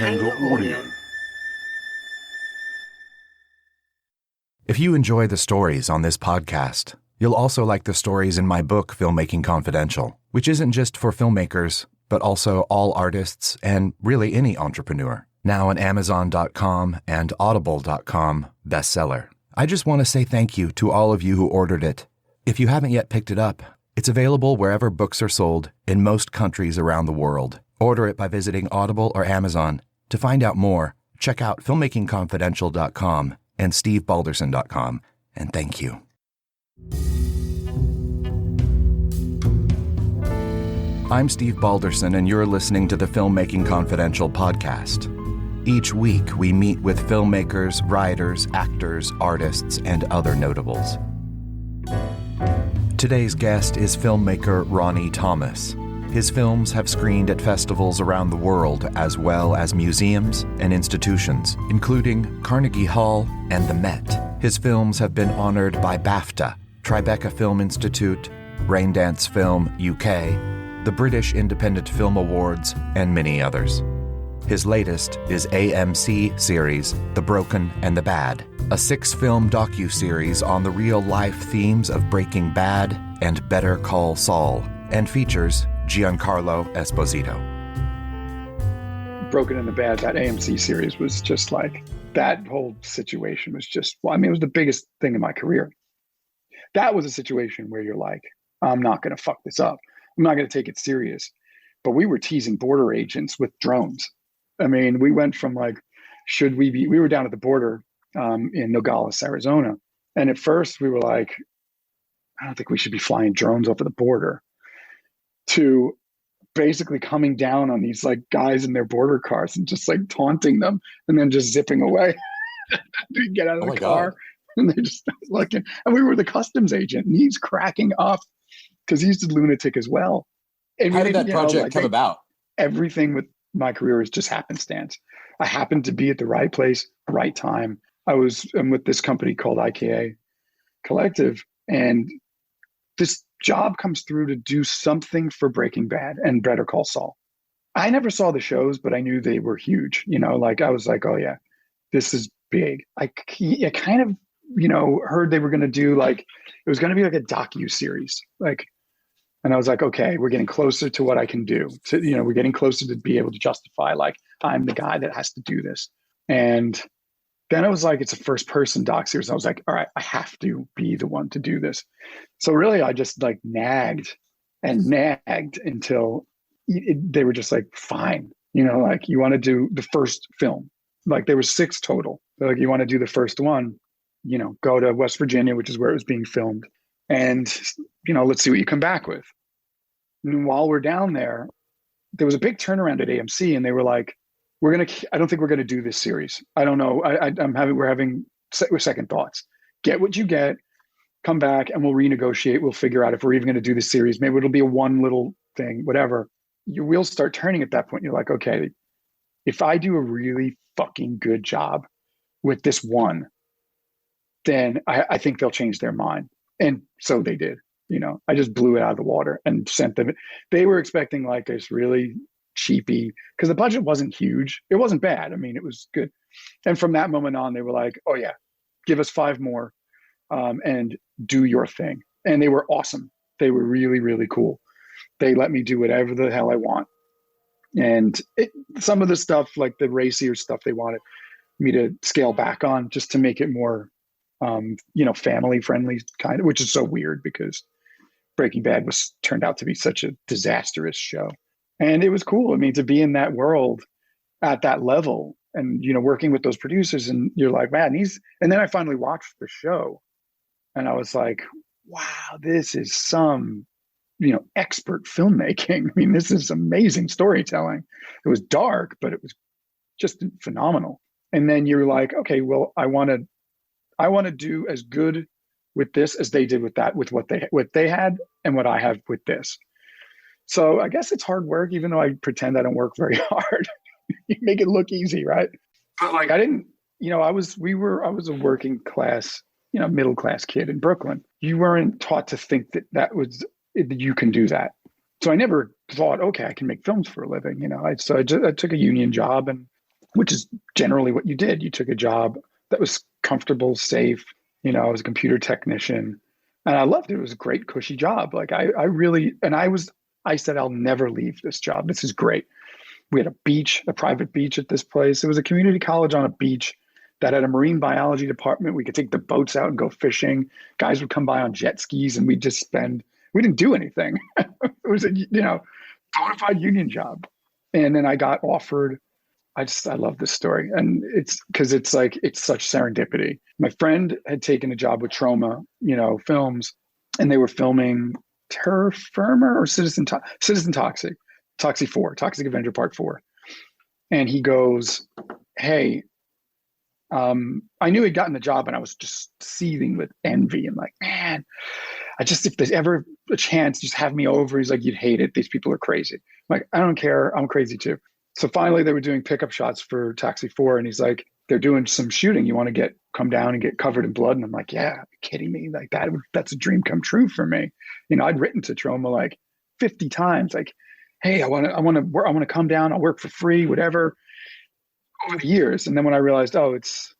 Audio. If you enjoy the stories on this podcast, you'll also like the stories in my book, Filmmaking Confidential, which isn't just for filmmakers, but also all artists and really any entrepreneur. Now an Amazon.com and Audible.com bestseller. I just want to say thank you to all of you who ordered it. If you haven't yet picked it up, it's available wherever books are sold in most countries around the world. Order it by visiting Audible or Amazon. To find out more, check out filmmakingconfidential.com and stevebalderson.com. And thank you. I'm Steve Balderson, and you're listening to the Filmmaking Confidential podcast. Each week, we meet with filmmakers, writers, actors, artists, and other notables. Today's guest is filmmaker Ronni Thomas. His films have screened at festivals around the world, as well as museums and institutions, including Carnegie Hall and the Met. His films have been honored by BAFTA, Tribeca Film Institute, Raindance Film UK, the British Independent Film Awards, and many others. His latest is AMC series, The Broken and the Bad, a 6-film docu-series on the real-life themes of Breaking Bad and Better Call Saul, and features Giancarlo Esposito. Broken and the Bad, that AMC series was just like, that whole situation was just, well, I mean, it was the biggest thing in my career. That was a situation where you're like, I'm not going to fuck this up. I'm not going to take it serious. But we were teasing border agents with drones. I mean, we went from like, we were down at the border in Nogales, Arizona. And at first we were like, I don't think we should be flying drones over the border, to basically coming down on these like guys in their border cars and just like taunting them and then just zipping away. We get out of the car and they just start looking. And we were the customs agent and he's cracking up because he's a lunatic as well. And how did that project come about? Everything with my career is just happenstance. I happened to be at the right place, right time. I'm with this company called IKA Collective, and this job comes through to do something for Breaking Bad and Better Call Saul. I never saw the shows, but I knew they were huge. You know, like I was like, oh yeah, this is big. I kind of, heard they were going to do like, it was going to be like a docu-series. Like, and I was like, okay, we're getting closer to what I can do. We're getting closer to be able to justify, like, I'm the guy that has to do this. And then I was like, it's a first person doc series. I was like, all right, I have to be the one to do this. So really, I just like nagged until they were just like, fine. Like, you want to do the first film? Like, there was 6 total. They're like, you want to do the first one? Go to West Virginia, which is where it was being filmed. And, let's see what you come back with. And while we're down there, there was a big turnaround at AMC and they were like, I don't think we're going to do this series. I don't know. We're having second thoughts. Get what you get, come back and we'll renegotiate. We'll figure out if we're even going to do this series. Maybe it'll be a one little thing, whatever. Your wheels start turning at that point. You're like, okay, if I do a really fucking good job with this one, then I think they'll change their mind. And so they did. I just blew it out of the water and sent them. They were expecting like this really cheapy, because the budget wasn't huge. It wasn't bad. I mean, it was good. And from that moment on, they were like, oh yeah, give us 5 more and do your thing. And they were awesome. They were really, really cool. They let me do whatever the hell I want. And some of the stuff, like the racier stuff, they wanted me to scale back on just to make it more family friendly kind of, which is so weird because Breaking Bad turned out to be such a disastrous show. And it was cool. I mean, to be in that world at that level and, working with those producers, and you're like, man, and then I finally watched the show and I was like, wow, this is some, expert filmmaking. I mean, this is amazing storytelling. It was dark, but it was just phenomenal. And then you're like, okay, well, I want to do as good with this as they did with that, with what they had and what I have with this. So I guess it's hard work, even though I pretend I don't work very hard. You make it look easy, right? But like, I didn't, I was a working class, middle class kid in Brooklyn. You weren't taught to think that you can do that. So I never thought, okay, I can make films for a living. So I took a union job and which is generally what you did. You took a job that was comfortable, safe. You know, I was a computer technician and I loved it. It was a great, cushy job. Like I really, and I said, I'll never leave this job. This is great. We had a beach, a private beach at this place. It was a community college on a beach that had a marine biology department. We could take the boats out and go fishing. Guys would come by on jet skis and we'd just spend, we didn't do anything. It was a, bona fide union job. And then I got offered, I love this story. And it's because it's such serendipity. My friend had taken a job with Troma, films, and they were filming Terror Firmer or Citizen Toxic, Toxic 4, Toxic Avenger Part 4. And he goes, hey, I knew he'd gotten the job and I was just seething with envy and like, man, if there's ever a chance, just have me over. He's like, you'd hate it. These people are crazy. I'm like, I don't care. I'm crazy too. So finally they were doing pickup shots for Toxic 4. And he's like, they're doing some shooting. You want to come down and get covered in blood? And I'm like, yeah, are you kidding me? Like that's a dream come true for me. I'd written to Troma like 50 times, like, hey, I want to come down. I'll work for free, whatever, over the years. And then when I realized, oh, it's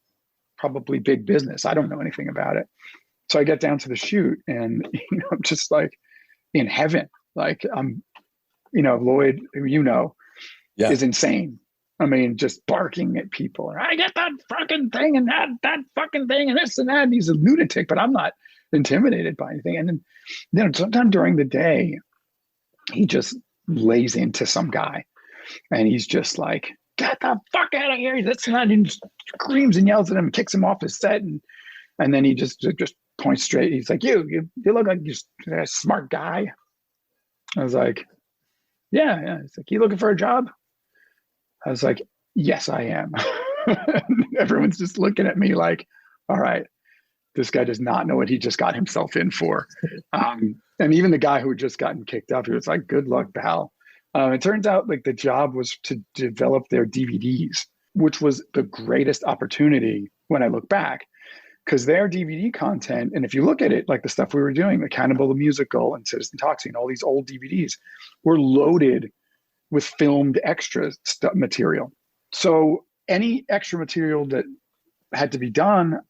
probably big business, I don't know anything about it. So I get down to the shoot and, I'm just like in heaven. Like Lloyd, who is insane. I mean, just barking at people. I get that fucking thing and that fucking thing and this and that. And he's a lunatic, but I'm not intimidated by anything. And then, sometime during the day, he just lays into some guy and he's just like, get the fuck out of here. That's not, and he screams and yells at him, kicks him off his set. And then he just points straight. He's like, you look like you're a smart guy. I was like, yeah. He's like, you looking for a job? I was like, yes, I am. Everyone's just looking at me like, all right, this guy does not know what he just got himself in for. And even the guy who had just gotten kicked up, he was like, good luck, pal. It turns out like the job was to develop their DVDs, which was the greatest opportunity when I look back, because their DVD content, and if you look at it, like the stuff we were doing, the Cannibal the Musical and Citizen Toxic and all these old DVDs were loaded with filmed extra material. So any extra material that had to be done,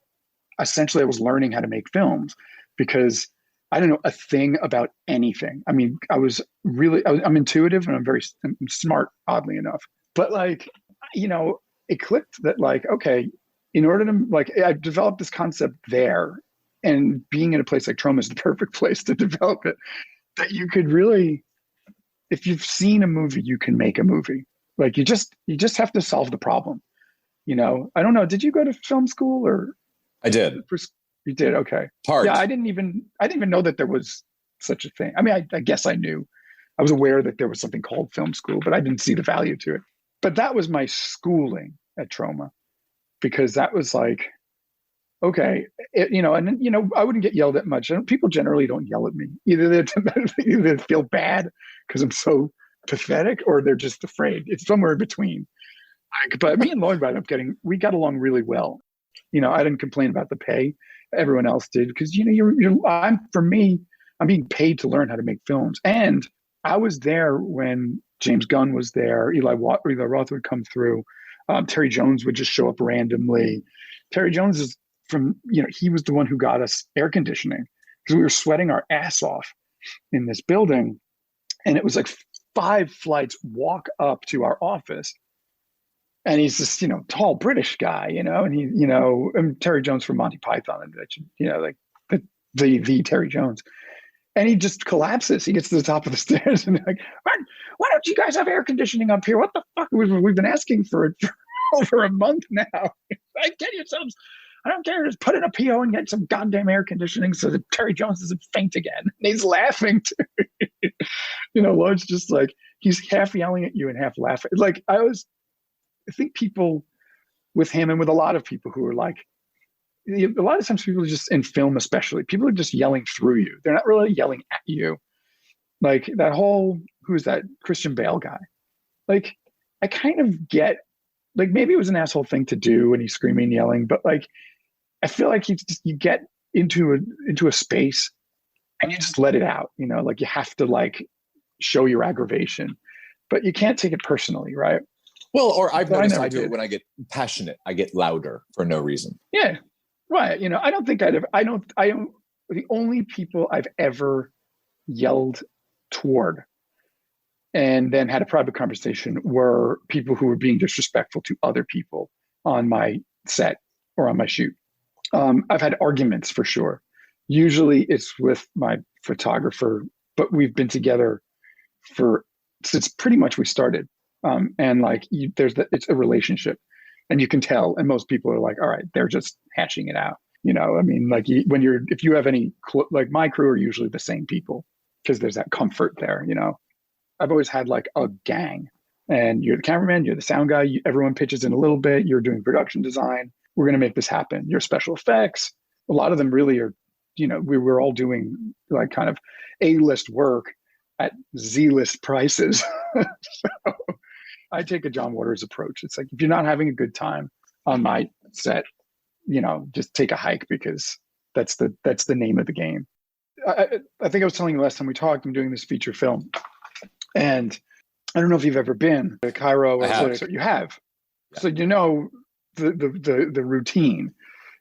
essentially I was learning how to make films because I didn't know a thing about anything. I mean, I'm intuitive and I'm smart, oddly enough. But like, it clicked that like, okay, in order to like, I developed this concept there, and being in a place like Troma is the perfect place to develop it, that you could really, if you've seen a movie, you can make a movie. Like you just have to solve the problem. I don't know. Did you go to film school or? I did. You did? Okay. Hard. Yeah, I didn't even know that there was such a thing. I mean, I guess I knew. I was aware that there was something called film school, but I didn't see the value to it. But that was my schooling at Troma, because that was like, okay, I wouldn't get yelled at much. People generally don't yell at me. Either they feel bad because I'm so pathetic, or they're just afraid. It's somewhere in between. But me and Lloyd we got along really well. I didn't complain about the pay. Everyone else did, because I'm being paid to learn how to make films. And I was there when James Gunn was there. Eli Roth would come through. Terry Jones would just show up randomly. Terry Jones is he was the one who got us air conditioning, because we were sweating our ass off in this building. And it was like 5 flights walk up to our office. And he's this, tall British guy, and he, and Terry Jones from Monty Python, and like the Terry Jones. And he just collapses. He gets to the top of the stairs and like, why don't you guys have air conditioning up here? What the fuck? We've been asking for it for over a month now. Like, get yourselves, I don't care, just put in a PO and get some goddamn air conditioning so that Terry Jones doesn't faint again. And he's laughing too. Lloyd's just like, he's half yelling at you and half laughing. Like I think people with him, and with a lot of people who are like, a lot of times people are just in film, especially, people are just yelling through you. They're not really yelling at you. Like that whole, who's that Christian Bale guy? Like, I kind of get, like, maybe it was an asshole thing to do and he's screaming and yelling, but like, I feel like you get into a space and you just let it out, like you have to like show your aggravation, but you can't take it personally, right? Well, or I've So noticed never I do it did. when I get passionate. I get louder for no reason. Yeah, right. You know, I don't think I'd have, I don't, the only people I've ever yelled toward and then had a private conversation were people who were being disrespectful to other people on my set or on my shoot. I've had arguments for sure. Usually it's with my photographer, but we've been together since pretty much we started. And like it's a relationship, and you can tell. And most people are like, all right, they're just hashing it out. You know, I mean, like if you have any, like my crew are usually the same people because there's that comfort there. You know, I've always had like a gang, and you're the cameraman, you're the sound guy. Everyone pitches in a little bit. You're doing production design. We're going to make this happen. Your special effects. A lot of them really are, you know, we were all doing like kind of A-list work at Z-list prices. So I take a John Waters approach. It's like, if you're not having a good time on my set, you know, just take a hike, because that's the name of the game. I think I was telling you last time we talked, I'm doing this feature film, and I don't know if you've ever been to Cairo or whatever. You have. Yeah. So you know the routine,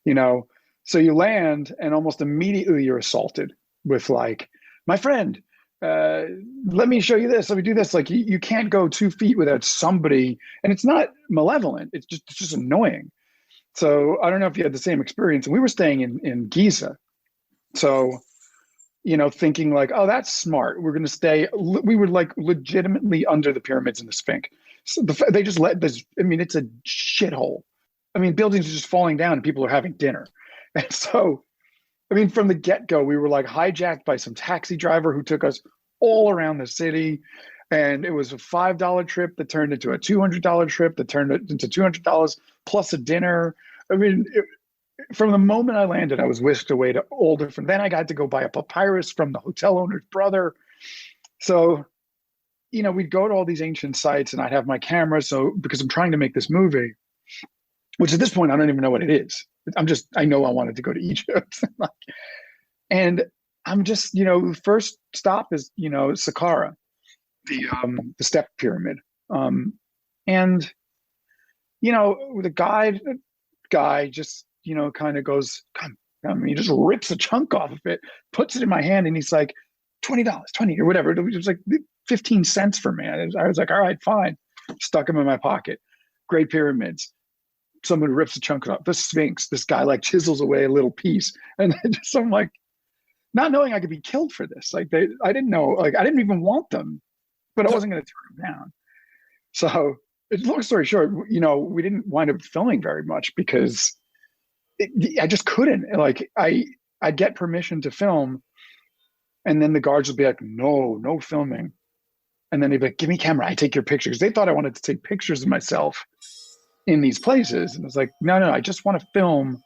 you know. So you land and almost immediately you're assaulted with like, my friend, let me show you this. Let me do this. Like you can't go 2 feet without somebody, and it's not malevolent. It's just annoying. So I don't know if you had the same experience. And we were staying in Giza. So, you know, thinking like, oh, that's smart. We're going to stay. We were like legitimately under the pyramids and the Sphinx. So they just let this, I mean, it's a shithole. I mean, buildings are just falling down and people are having dinner. And so, I mean, from the get-go, we were like hijacked by some taxi driver who took us all around the city. And it was a $5 trip that turned into a $200 trip that turned into $200 plus a dinner. I mean, from the moment I landed, I was whisked away to all different. Then I got to go buy a papyrus from the hotel owner's brother. So, you know, we'd go to all these ancient sites and I'd have my camera. So, because I'm trying to make this movie, which at this point, I don't even know what it is. I know I wanted to go to Egypt. And I'm just, you know, the first stop is, you know, Saqqara, the step pyramid. And, you know, the guy just, you know, kind of goes, come. I mean, he just rips a chunk off of it, puts it in my hand, and he's like, $20, 20 or whatever. It was like 15 cents for me. I was like, all right, fine. Stuck him in my pocket. Great pyramids. Someone rips a chunk off. The Sphinx, this guy like chisels away a little piece. And then just, I'm like, not knowing I could be killed for this. Like I didn't know, like I didn't even want them, but I wasn't going to turn them down. So long story short, you know, we didn't wind up filming very much because I just couldn't. Like I'd get permission to film, and then the guards would be like, no filming. And then they'd be like, give me camera, I take your pictures. They thought I wanted to take pictures of myself in these places. And I was like, no, I just want to film.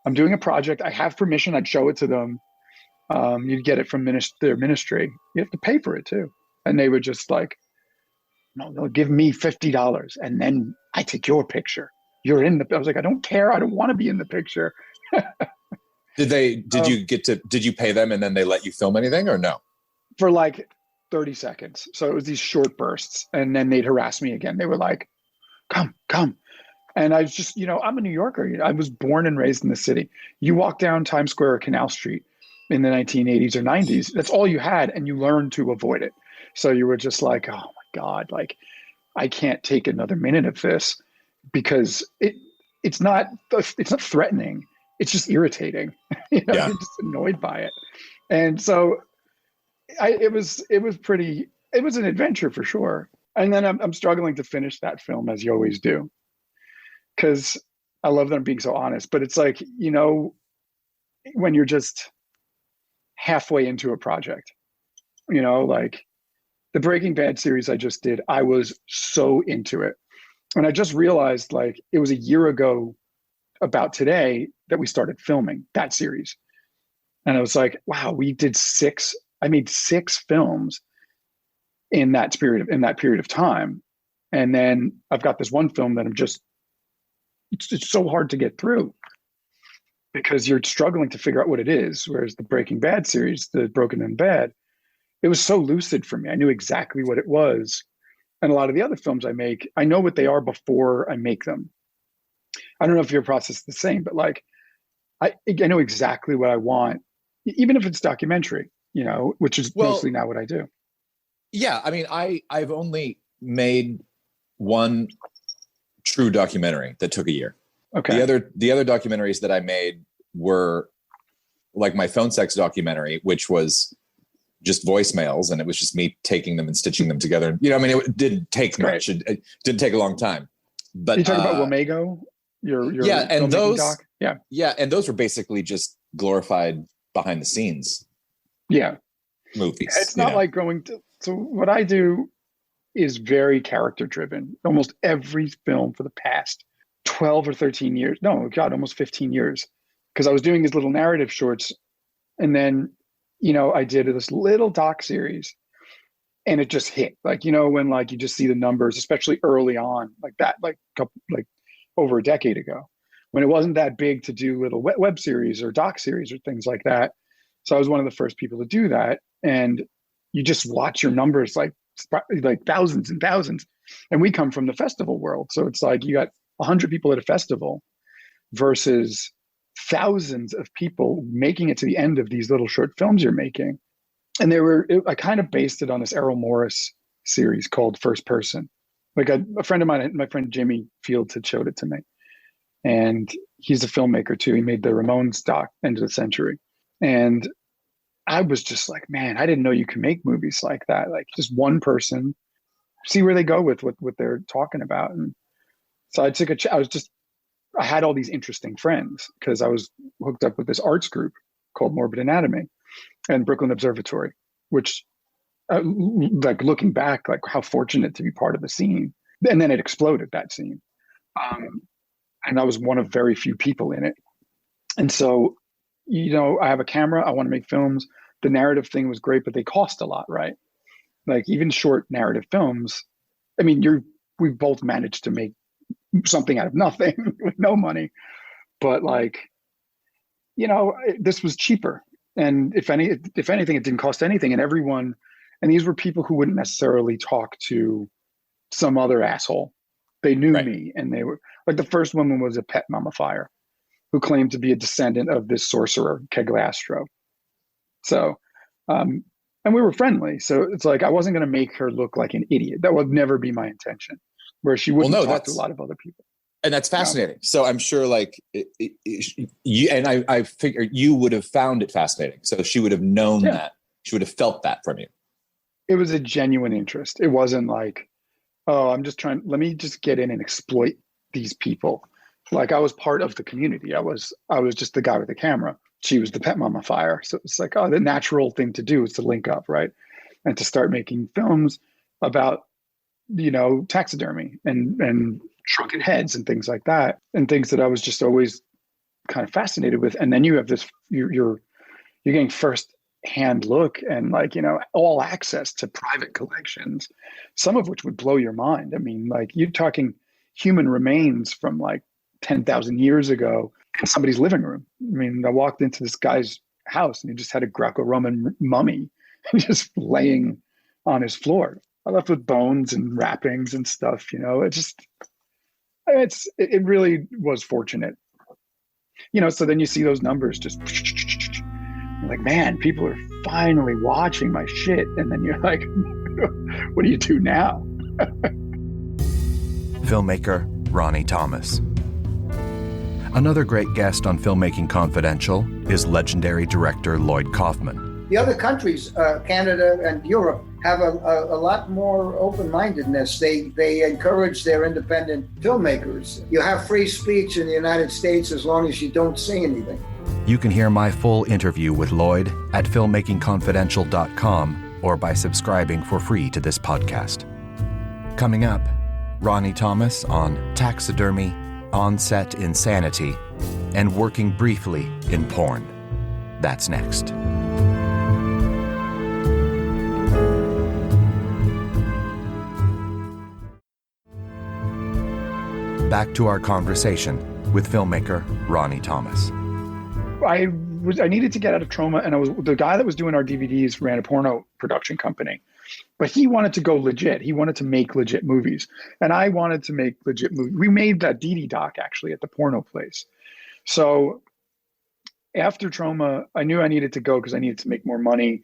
I'm doing a project. I have permission. I'd show it to them. You'd get it from their ministry. You have to pay for it too. And they would just like, no, they'll give me $50 and then I take your picture. You're in I was like, I don't care. I don't want to be in the picture. Did you pay them and then they let you film anything or no? For like 30 seconds. So it was these short bursts, and then they'd harass me again. They were like, come. And I was just, you know, I'm a New Yorker. I was born and raised in the city. You walk down Times Square or Canal Street in the 1980s or 90s, that's all you had, and you learned to avoid it. So you were just like, oh my God, like I can't take another minute of this, because it's not threatening. It's just irritating. You know, yeah. You're just annoyed by it. And so it was an adventure for sure. And then I'm struggling to finish that film, as you always do, because I love them being so honest. But it's like, you know, when you're just halfway into a project, you know, like the Breaking Bad series I just did, I was so into it. And I just realized, like, it was a year ago about today that we started filming that series. And I was like, wow, I made 6 films in that period of time. And then I've got this one film that it's so hard to get through because you're struggling to figure out what it is. Whereas the Breaking Bad series, the Broken in Bad, it was so lucid for me. I knew exactly what it was. And a lot of the other films I make, I know what they are before I make them. I don't know if your process is the same, but like, I know exactly what I want, even if it's documentary, which is mostly now what I do. Yeah. I mean, I've only made one true documentary that took a year. Okay. The other documentaries that I made were like my phone sex documentary, which was just voicemails, and it was just me taking them and stitching them together. It didn't take much. It didn't take a long time. But you talk about Womego, your and those doc? And those were basically just glorified behind the scenes movies. It's not like so what I do is very character driven. Almost every film for the past 12 or 13 years, no, God, almost 15 years, because I was doing these little narrative shorts, and then I did this little doc series, and it just hit. Like, when like you just see the numbers, especially early on, like that, like over a decade ago, when it wasn't that big to do little web series or doc series or things like that. So I was one of the first people to do that, and you just watch your numbers like thousands and thousands. And we come from the festival world, so it's like you got 100 people at a festival versus thousands of people making it to the end of these little short films you're making. And I kind of based it on this Errol Morris series called First Person. Like a friend of mine, my friend Jimmy Fields, had showed it to me. And he's a filmmaker too. He made the Ramones doc, End of the Century. And I was just like, man, I didn't know you can make movies like that. Like just one person, see where they go with what they're talking about. And so I had all these interesting friends because I was hooked up with this arts group called Morbid Anatomy and Brooklyn Observatory, which like looking back, like how fortunate to be part of the scene. And then it exploded, that scene. And I was one of very few people in it. And so, I have a camera, I want to make films. The narrative thing was great, but they cost a lot, right? Like even short narrative films, I mean, we've both managed to make something out of nothing with no money, but like, this was cheaper. And if anything, it didn't cost anything. And these were people who wouldn't necessarily talk to some other asshole. They knew me, and they were like, the first woman was a pet mummifier who claimed to be a descendant of this sorcerer, Cagliostro. So, and we were friendly. So it's like, I wasn't going to make her look like an idiot. That would never be my intention, where she wouldn't talk to a lot of other people. And that's fascinating. So I'm sure like you, and I figure you would have found it fascinating. So she would have known that. She would have felt that from you. It was a genuine interest. It wasn't like, oh, let me just get in and exploit these people. Like I was part of the community. I was just the guy with the camera. She was the pet mummifier. So it's like, oh, the natural thing to do is to link up, right? And to start making films about, taxidermy and shrunken heads and things like that, and things that I was just always kind of fascinated with. And then you have this, you're getting first hand look and all access to private collections, some of which would blow your mind. I mean, like you're talking human remains from like 10,000 years ago in somebody's living room. I mean, I walked into this guy's house and he just had a Greco-Roman mummy just laying on his floor. I left with bones and wrappings and stuff, it really was fortunate. So then you see those numbers just like, man, people are finally watching my shit. And then you're like, what do you do now? Filmmaker Ronni Thomas. Another great guest on Filmmaking Confidential is legendary director Lloyd Kaufman. The other countries, Canada and Europe, have a lot more open-mindedness. They encourage their independent filmmakers. You have free speech in the United States as long as you don't say anything. You can hear my full interview with Lloyd at filmmakingconfidential.com or by subscribing for free to this podcast. Coming up, Ronni Thomas on taxidermy, on-set insanity, and working briefly in porn. That's next. Back to our conversation with filmmaker Ronni Thomas. I I needed to get out of Troma, and the guy that was doing our DVDs ran a porno production company, but he wanted to go legit. He wanted to make legit movies, and I wanted to make legit movies. We made that Dee Dee doc actually at the porno place. So after Troma, I knew I needed to go because I needed to make more money.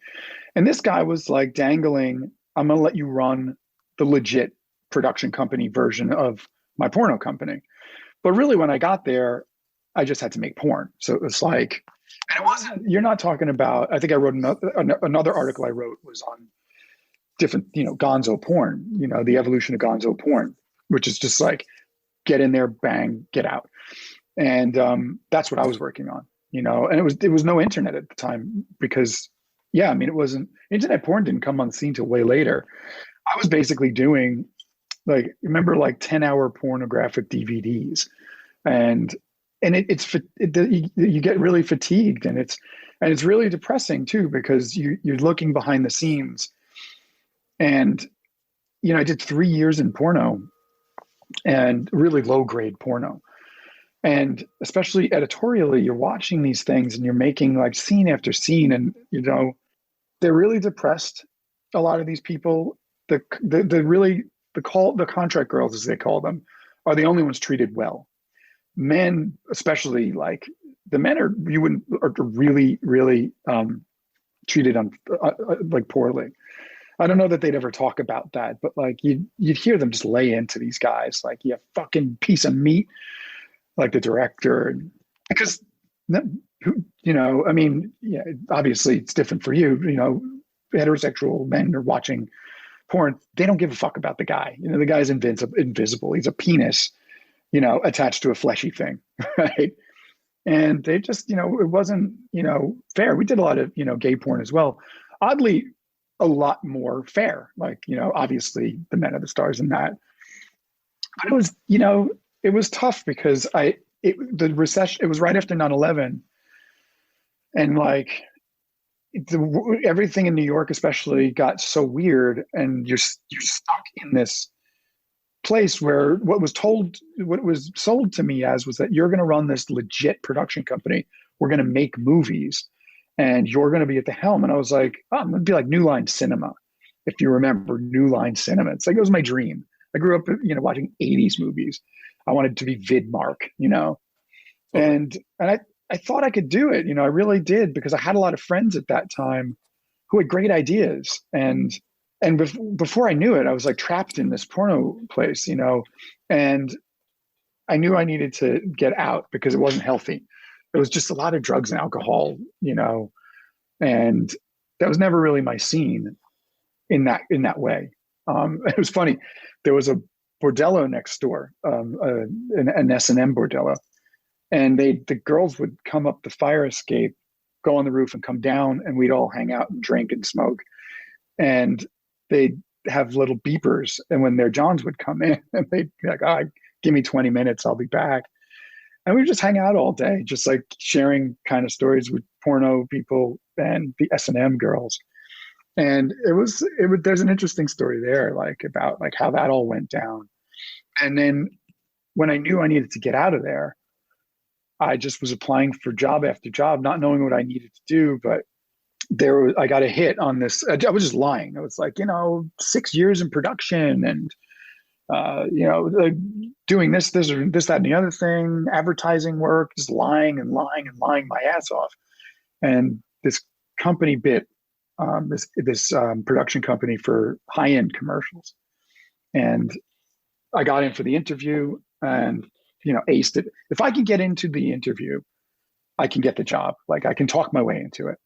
And this guy was like dangling, I'm going to let you run the legit production company version of my porno company. But really, when I got there, I just had to make porn. So it was like, and it wasn't, you're not talking about, I think I wrote another article I wrote was on different, gonzo porn, the evolution of gonzo porn, which is just like, get in there, bang, get out. And that's what I was working on, and it was no internet at the time because, it wasn't, internet porn didn't come on the scene till way later. I was basically doing like 10-hour pornographic DVDs, and you get really fatigued, and it's really depressing too, because you're looking behind the scenes. And, I did 3 years in porno, and really low grade porno. And especially editorially, you're watching these things and you're making like scene after scene, and they're really depressed. A lot of these people, the contract girls, as they call them, are the only ones treated well. Men, especially, like the men are really, really treated like poorly. I don't know that they'd ever talk about that, but like you'd hear them just lay into these guys like, you fucking piece of meat, like the director, because obviously it's different for you. Heterosexual men are watching porn, they don't give a fuck about the guy. The guy's invisible. He's a penis, attached to a fleshy thing, right? And they just, it wasn't, fair. We did a lot of, gay porn as well. Oddly, a lot more fair. Like, obviously the men are the stars in that. But it was, it was tough because the recession, it was right after 9/11. And like everything in New York especially got so weird, and you're stuck in this place where what was sold to me as was that you're going to run this legit production company. We're going to make movies and you're going to be at the helm. And I was like, oh, I'm going to be like New Line Cinema. If you remember New Line Cinema, it's like, it was my dream. I grew up, watching 80s movies. I wanted to be Vidmark, and I thought I could do it. I really did, because I had a lot of friends at that time who had great ideas. And before I knew it, I was like trapped in this porno place, and I knew I needed to get out because it wasn't healthy. It was just a lot of drugs and alcohol, and that was never really my scene in that way. It was funny. There was a bordello next door, an S&M bordello. And the girls would come up the fire escape, go on the roof and come down, and we'd all hang out and drink and smoke. And they'd have little beepers. And when their Johns would come in, and they'd be like, oh, give me 20 minutes, I'll be back. And we would just hang out all day, just like sharing kind of stories with porno people and the S&M girls. And there's an interesting story there, like about like how that all went down. And then when I knew I needed to get out of there, I just was applying for job after job, not knowing what I needed to do. But I got a hit on this. I was just lying. I was like, 6 years in production and, like doing this, that, and the other thing, advertising work, just lying and lying and lying my ass off. And this company bit, this production company for high-end commercials. And I got in for the interview and, aced it. If I can get into the interview, I can get the job. Like I can talk my way into it.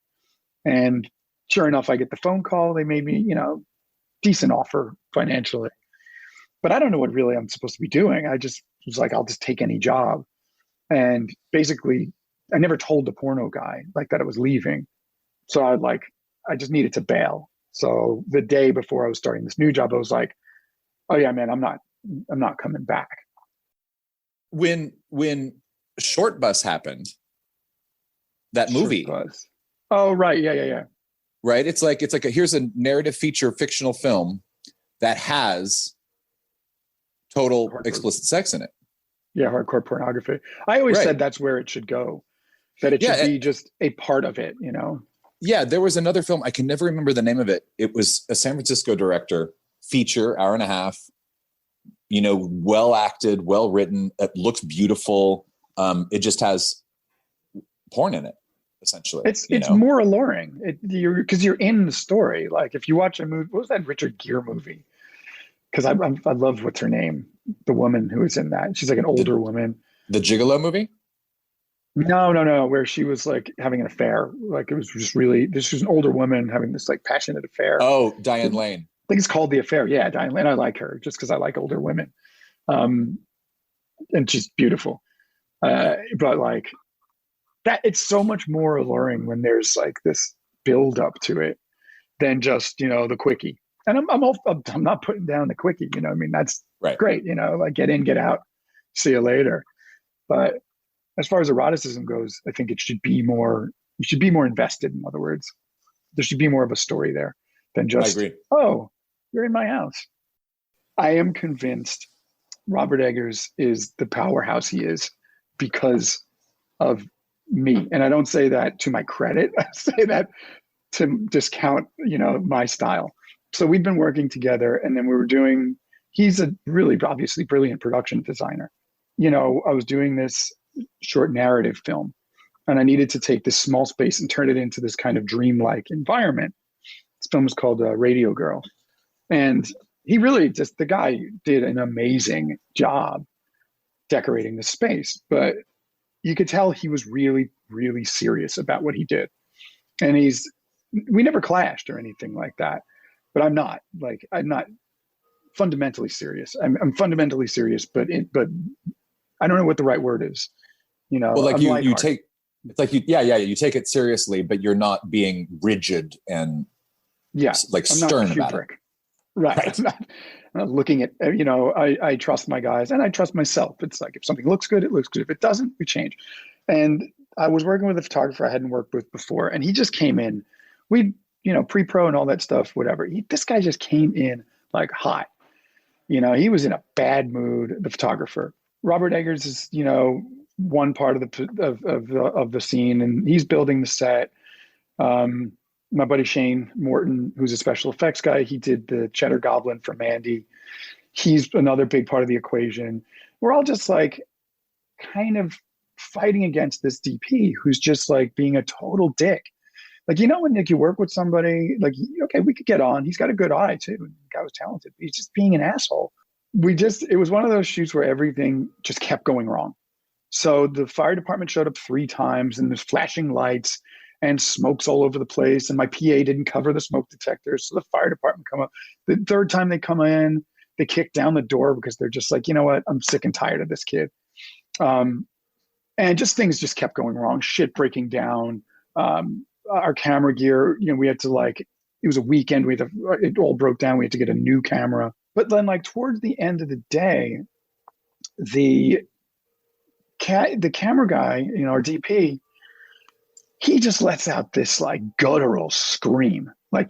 And sure enough, I get the phone call. They made me, decent offer financially, but I don't know what really I'm supposed to be doing. I just was like, I'll just take any job. And basically I never told the porno guy like that I was leaving. So I just needed to bail. So the day before I was starting this new job, I was like, oh yeah, man, I'm not coming back. When Short Bus happened, that movie. Oh, right. Yeah. Right. It's like here's a narrative feature fictional film that has total explicit sex in it. Yeah. Hardcore pornography. I always said that's where it should go. that it should Yeah, be just a part of it, Yeah, there was another film. I can never remember the name of it. It was a San Francisco director, feature, hour and a half, well acted, well written. It looks beautiful. It just has porn in it, essentially. It's more alluring because you're in the story. Like if you watch a movie, what was that Richard Gere movie? Because I love, what's her name? The woman who was in that. She's like an older woman. The Gigolo movie? No. Where she was like having an affair. Like it was just really, this was an older woman having this like passionate affair. Oh, Diane Lane. I think it's called The Affair. Yeah, Diane Lane. I like her just because I like older women. And she's beautiful. But like that, it's so much more alluring when there's like this build up to it than just, the quickie. And I'm not putting down the quickie, I mean, that's right. Great, like get in, get out, see you later. But as far as eroticism goes, I think you should be more invested. In other words, there should be more of a story there than just, oh, you're in my house. I am convinced Robert Eggers is the powerhouse he is because of me. And I don't say that to my credit. I say that to discount, my style. So we've been working together, and then he's a really obviously brilliant production designer. I was doing this short narrative film, and I needed to take this small space and turn it into this kind of dreamlike environment. This film was called Radio Girl. And he really the guy did an amazing job decorating the space, but you could tell he was really, really serious about what he did. And we never clashed or anything like that, but I'm not fundamentally serious. I'm fundamentally serious, but I don't know what the right word is. Well, like you take, it's like you take it seriously, but you're not being rigid and like stern about it. Right. I'm not looking at, I trust my guys and I trust myself. It's like, if something looks good, it looks good. If it doesn't, we change. And I was working with a photographer I hadn't worked with before, and he just came in. We, pre-pro and all that stuff, whatever. This guy just came in like hot. He was in a bad mood, the photographer. Robert Eggers is, one part of the scene, and he's building the set. My buddy Shane Morton, who's a special effects guy, he did the Cheddar Goblin for Mandy. He's another big part of the equation. We're all just like kind of fighting against this DP who's just like being a total dick. Like, when like you work with somebody, like, okay, we could get on. He's got a good eye too. The guy was talented. But he's just being an asshole. It was one of those shoots where everything just kept going wrong. So the fire department showed up 3 times, and there's flashing lights and smoke's all over the place. And my PA didn't cover the smoke detectors. So the fire department come up. The 3rd time they come in, they kick down the door because they're just like, you know what? I'm sick and tired of this kid. And just things just kept going wrong. Shit breaking down. Our camera gear, we had to it was a weekend. It all broke down. We had to get a new camera. But then towards the end of the day, the camera guy, our DP, he just lets out this guttural scream, and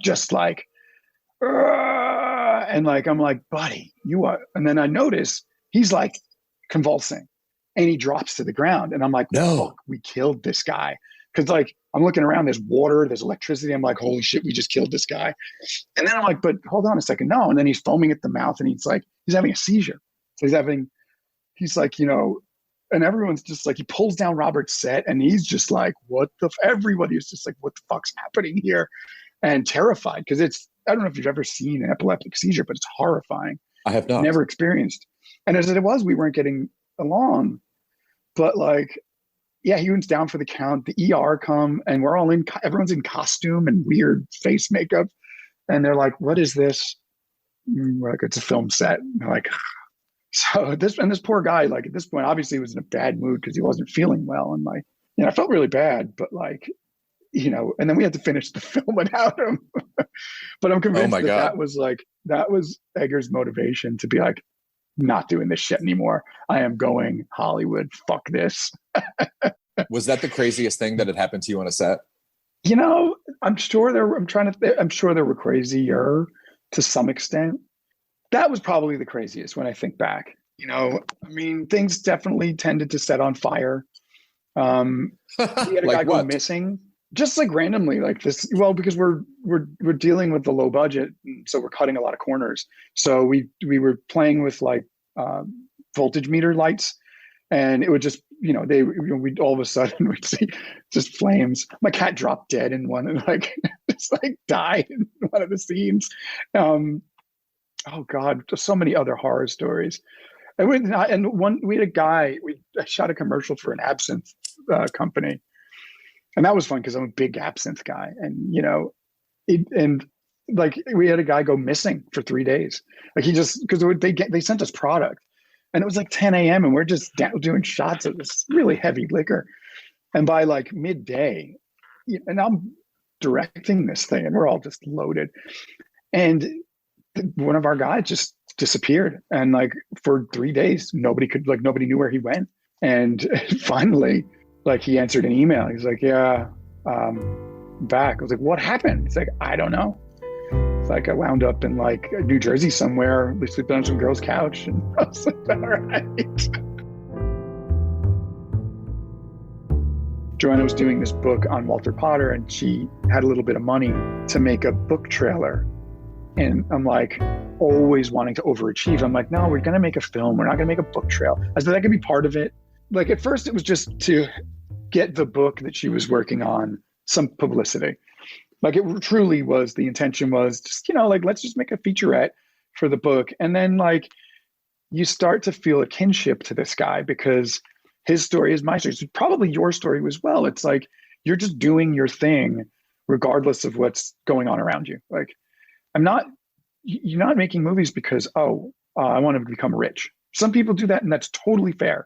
I'm like, buddy, you are. And then I notice he's convulsing, and he drops to the ground, and I'm like, no, fuck, we killed this guy. Because I'm looking around, there's water, there's electricity. I'm like, holy shit, we just killed this guy. And then I'm like, but hold on a second, no. And then he's foaming at the mouth, and he's having a seizure. So he's and everyone's just he pulls down Robert's set, and he's just what the, everybody is just what the fuck's happening here? And terrified, because I don't know if you've ever seen an epileptic seizure, but it's horrifying. I have not. Never experienced. And as it was, we weren't getting along. But yeah, he went down for the count. The ER come, and we're all everyone's in costume and weird face makeup. And they're like, what is this? We're like, it's a film set. And they're like, so this poor guy, at this point, obviously was in a bad mood because he wasn't feeling well. And I felt really bad, but and then we had to finish the film without him. But I'm convinced that was Eggers' motivation to be not doing this shit anymore. I am going Hollywood. Fuck this. Was that the craziest thing that had happened to you on a set? I'm sure there were crazier to some extent. That was probably the craziest when I think back. Things definitely tended to set on fire. We had a Like guy go what? missing, just like randomly, like this. Well, because we're dealing with the low budget, so we're cutting a lot of corners. So we were playing with like voltage meter lights, and it would just, we'd all of a sudden we'd see just flames. My cat dropped dead in one, and like just like died in one of the scenes. Oh God, just so many other horror stories. And we had a guy, I shot a commercial for an absinthe company, and that was fun because I'm a big absinthe guy, and like we had a guy go missing for 3 days. Like because they sent us product, and it was like 10 a.m. and we're just doing shots of this really heavy liquor, and by like midday, and I'm directing this thing, and we're all just loaded, and one of our guys just disappeared, and like for 3 days nobody knew where he went. And finally, like, he answered an email. He's like, yeah, back. I was like, what happened? He's like, I don't know. It's like, I wound up in like New Jersey somewhere, sleeping on some girl's couch. And I was like, all right. Joanna was doing this book on Walter Potter, and she had a little bit of money to make a book trailer. And I'm like, always wanting to overachieve. I'm like, no, we're going to make a film. We're not going to make a book trail. I said, that could be part of it. Like, at first it was just to get the book that she was working on some publicity. Like, it truly was, the intention was just, like, let's just make a featurette for the book. And then like, you start to feel a kinship to this guy because his story is my story. It's probably your story as well. It's like, you're just doing your thing regardless of what's going on around you. Like, you're not making movies because, I want to become rich. Some people do that, and that's totally fair.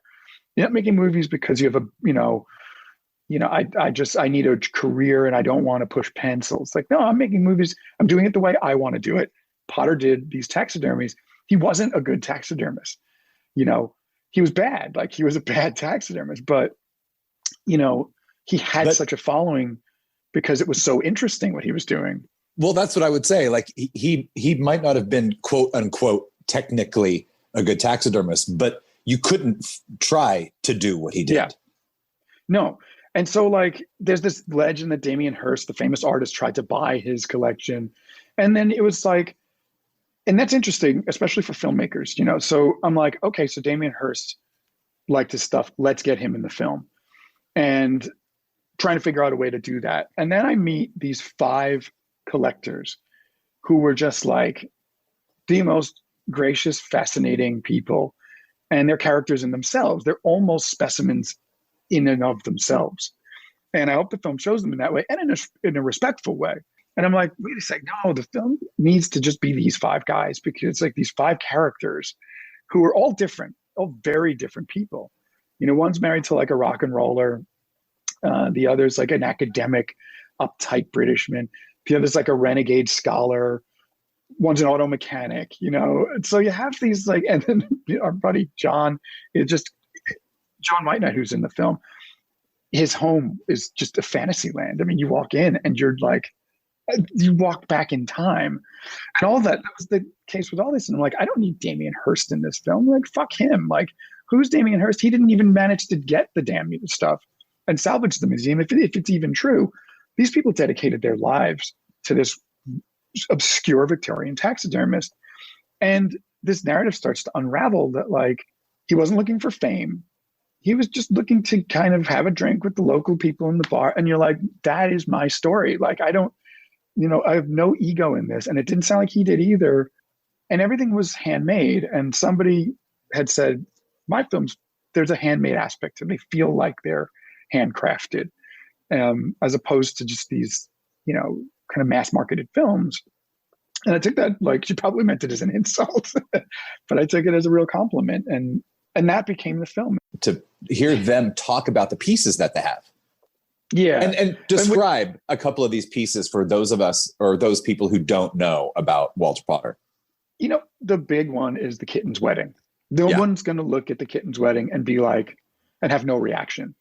You're not making movies because you have I need a career and I don't want to push pencils. Like, no, I'm making movies. I'm doing it the way I want to do it. Potter did these taxidermies. He wasn't a good taxidermist. He was bad. Like, he was a bad taxidermist, but he had such a following because it was so interesting what he was doing. Well, that's what I would say. Like, he might not have been, quote unquote, technically a good taxidermist, but you couldn't try to do what he did. Yeah. No. And so like, there's this legend that Damien Hirst, the famous artist, tried to buy his collection. And then it was like, and that's interesting, especially for filmmakers, So I'm like, okay, so Damien Hirst liked his stuff. Let's get him in the film. And trying to figure out a way to do that. And then I meet these 5 collectors who were just like the most gracious, fascinating people, and they're characters in themselves. They're almost specimens in and of themselves. And I hope the film shows them in that way, and in a respectful way. And I'm like, wait a second, no, the film needs to just be these 5 guys, because it's like these 5 characters who are all different, all very different people. One's married to like a rock and roller. The other's like an academic, uptight Britishman. The other's like a renegade scholar. One's an auto mechanic, And so you have these like, and then our buddy John John White Knight, who's in the film, his home is just a fantasy land. I mean, you walk in and you're like, you walk back in time, and all that. That was the case with all this. And I'm like, I don't need Damien Hirst in this film. Like, fuck him. Like, who's Damien Hirst? He didn't even manage to get the damn stuff and salvage the museum. If it's even true, these people dedicated their lives to this obscure Victorian taxidermist. And this narrative starts to unravel that like, he wasn't looking for fame. He was just looking to kind of have a drink with the local people in the bar. And you're like, that is my story. Like, I don't, I have no ego in this. And it didn't sound like he did either. And everything was handmade. And somebody had said, my films, there's a handmade aspect to them. They feel like they're handcrafted, as opposed to just these, kind of mass marketed films. And I took that, like, she probably meant it as an insult, but I took it as a real compliment. And that became the film. To hear them talk about the pieces that they have. Yeah. And describe a couple of these pieces for those of us or those people who don't know about Walter Potter. The big one is the kitten's wedding. No one's going to look at the kitten's wedding and be like, and have no reaction.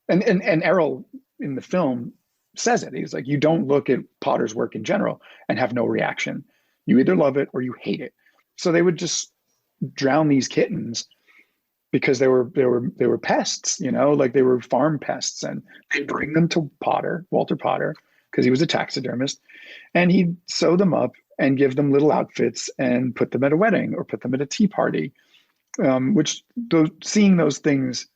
And Errol in the film says it. He's like, you don't look at Potter's work in general and have no reaction. You either love it or you hate it. So they would just drown these kittens. because they were pests, like they were farm pests, and they bring them to Walter Potter, because he was a taxidermist, and he'd sew them up and give them little outfits and put them at a wedding or put them at a tea party, seeing those things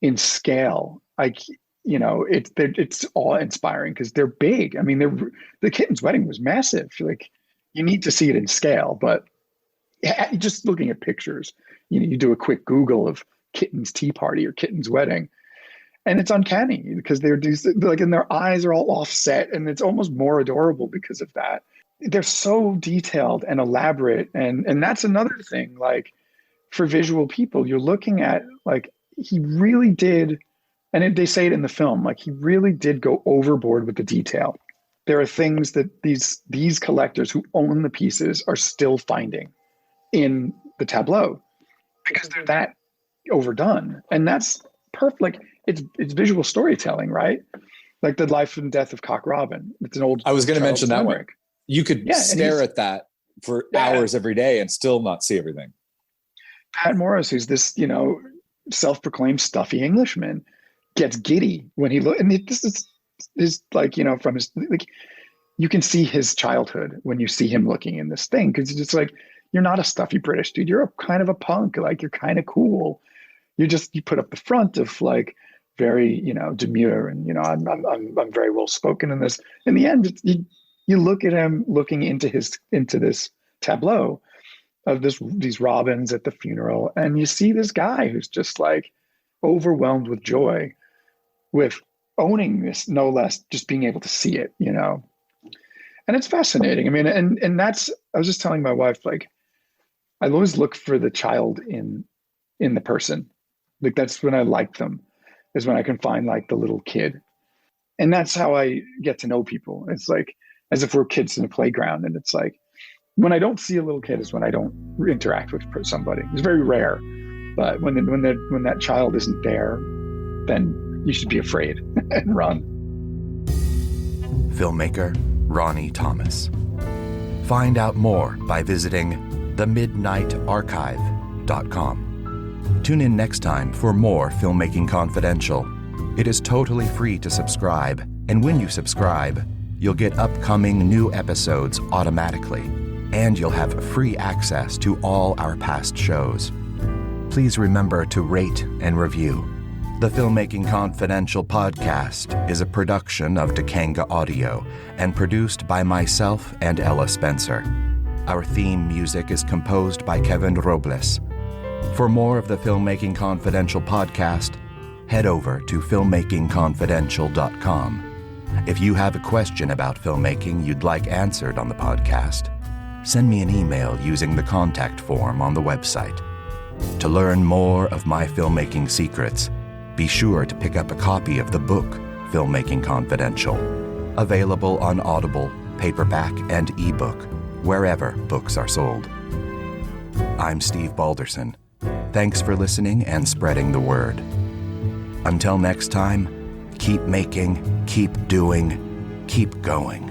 in scale, it's awe-inspiring because they're big. I mean, the kitten's wedding was massive. Like, you need to see it in scale, but just looking at pictures, you do a quick Google of kitten's tea party or kitten's wedding, and it's uncanny because and their eyes are all offset, and it's almost more adorable because of that. They're so detailed and elaborate, and that's another thing. Like, for visual people, you're looking at, like, he really did, and they say it in the film, like, he really did go overboard with the detail. There are things that these collectors who own the pieces are still finding in the tableau because they're that overdone, and that's perfect. Like, it's visual storytelling, right? Like the life and death of Cock Robin. It's an old. I was going to mention that one. You could stare at that for hours every day and still not see everything. Pat Morris, who's this, self-proclaimed stuffy Englishman, gets giddy when he looks. And this is like, from his, like, you can see his childhood when you see him looking in this thing, because it's just like, you're not a stuffy British dude. You're kind of a punk. Like, you're kind of cool. You put up the front of, like, very, demure, and I'm very well spoken in this. In the end, you look at him looking into this tableau of these robins at the funeral, and you see this guy who's just, like, overwhelmed with joy, with owning this, no less, just being able to see it, and it's fascinating. I mean, and that's, I was just telling my wife, like, I always look for the child in the person. Like, that's when I like them, is when I can find, like, the little kid. And that's how I get to know people. It's like, as if we're kids in a playground. And it's like, when I don't see a little kid is when I don't interact with somebody. It's very rare. But when that child isn't there, then you should be afraid and run. Filmmaker Ronni Thomas. Find out more by visiting themidnightarchive.com. Tune in next time for more Filmmaking Confidential. It is totally free to subscribe, and when you subscribe, you'll get upcoming new episodes automatically, and you'll have free access to all our past shows. Please remember to rate and review. The Filmmaking Confidential podcast is a production of Dakanga Audio and produced by myself and Ella Spencer. Our theme music is composed by Kevin Robles. For more of the Filmmaking Confidential podcast, head over to filmmakingconfidential.com. If you have a question about filmmaking you'd like answered on the podcast, send me an email using the contact form on the website. To learn more of my filmmaking secrets, be sure to pick up a copy of the book Filmmaking Confidential, available on Audible, paperback, and ebook, wherever books are sold. I'm Steve Balderson. Thanks for listening and spreading the word. Until next time, keep making, keep doing, keep going.